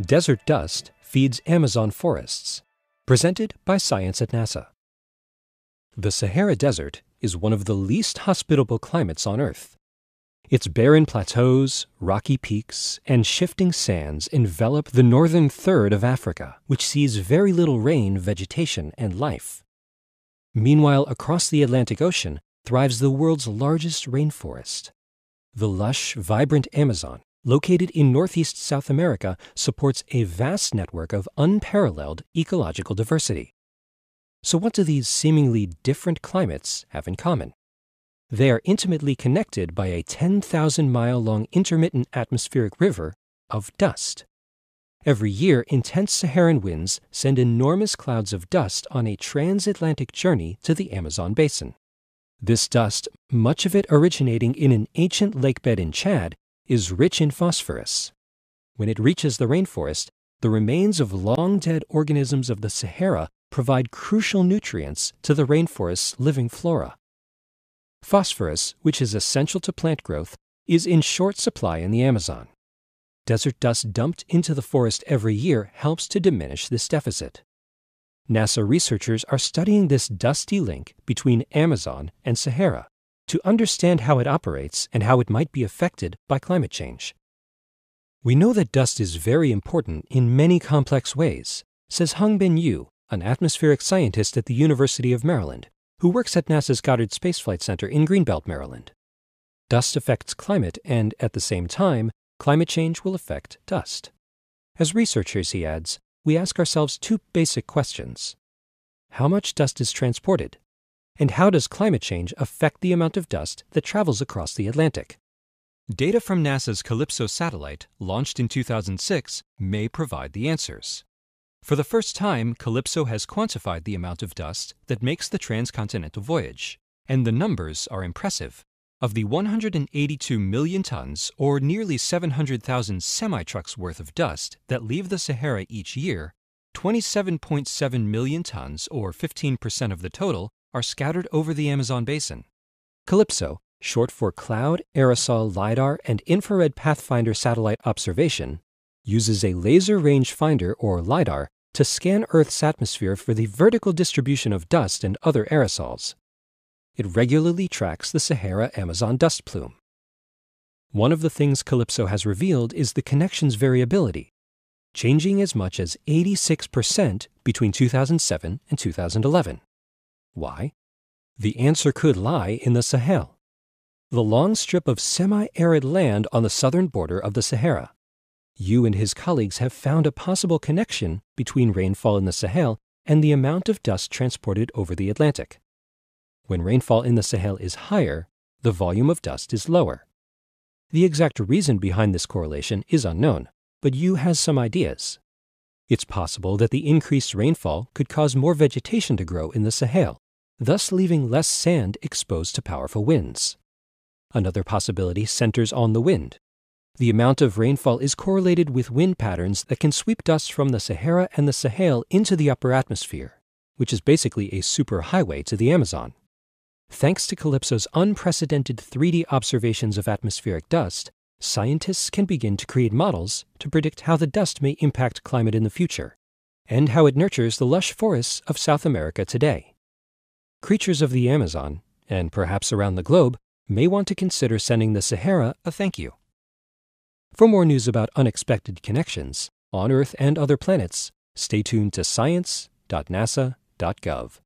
Desert dust feeds Amazon forests. Presented by Science at NASA. The Sahara Desert is one of the least hospitable climates on Earth. Its barren plateaus, rocky peaks, and shifting sands envelop the northern third of Africa, which sees very little rain, vegetation, and life. Meanwhile, across the Atlantic Ocean thrives the world's largest rainforest. The lush, vibrant Amazon, located in northeast South America, supports a vast network of unparalleled ecological diversity. So what do these seemingly different climates have in common? They are intimately connected by a 10,000-mile-long intermittent atmospheric river of dust. Every year, intense Saharan winds send enormous clouds of dust on a transatlantic journey to the Amazon basin. This dust, much of it originating in an ancient lakebed in Chad, is rich in phosphorus. When it reaches the rainforest, the remains of long-dead organisms of the Sahara provide crucial nutrients to the rainforest's living flora. Phosphorus, which is essential to plant growth, is in short supply in the Amazon. Desert dust dumped into the forest every year helps to diminish this deficit. NASA researchers are studying this dusty link between Amazon and Sahara to understand how it operates and how it might be affected by climate change. We know that dust is very important in many complex ways, says Hongbin Yu, an atmospheric scientist at the University of Maryland, who works at NASA's Goddard Space Flight Center in Greenbelt, Maryland. Dust affects climate and, at the same time, climate change will affect dust. As researchers, he adds, we ask ourselves two basic questions. How much dust is transported? And how does climate change affect the amount of dust that travels across the Atlantic? Data from NASA's Calypso satellite, launched in 2006, may provide the answers. For the first time, Calypso has quantified the amount of dust that makes the transcontinental voyage, and the numbers are impressive. Of the 182 million tons, or nearly 700,000 semi-trucks worth of dust that leave the Sahara each year, 27.7 million tons, or 15% of the total, are scattered over the Amazon basin. Calypso, short for Cloud, Aerosol, LiDAR, and Infrared Pathfinder Satellite Observation, uses a laser rangefinder, or LiDAR, to scan Earth's atmosphere for the vertical distribution of dust and other aerosols. It regularly tracks the Sahara-Amazon dust plume. One of the things Calypso has revealed is the connection's variability, changing as much as 86% between 2007 and 2011. Why? The answer could lie in the Sahel, the long strip of semi-arid land on the southern border of the Sahara. Yu and his colleagues have found a possible connection between rainfall in the Sahel and the amount of dust transported over the Atlantic. When rainfall in the Sahel is higher, the volume of dust is lower. The exact reason behind this correlation is unknown, but Yu has some ideas. It's possible that the increased rainfall could cause more vegetation to grow in the Sahel, thus leaving less sand exposed to powerful winds. Another possibility centers on the wind. The amount of rainfall is correlated with wind patterns that can sweep dust from the Sahara and the Sahel into the upper atmosphere, which is basically a superhighway to the Amazon. Thanks to Calypso's unprecedented 3D observations of atmospheric dust, scientists can begin to create models to predict how the dust may impact climate in the future, and how it nurtures the lush forests of South America today. Creatures of the Amazon, and perhaps around the globe, may want to consider sending the Sahara a thank you. For more news about unexpected connections on Earth and other planets, stay tuned to science.nasa.gov.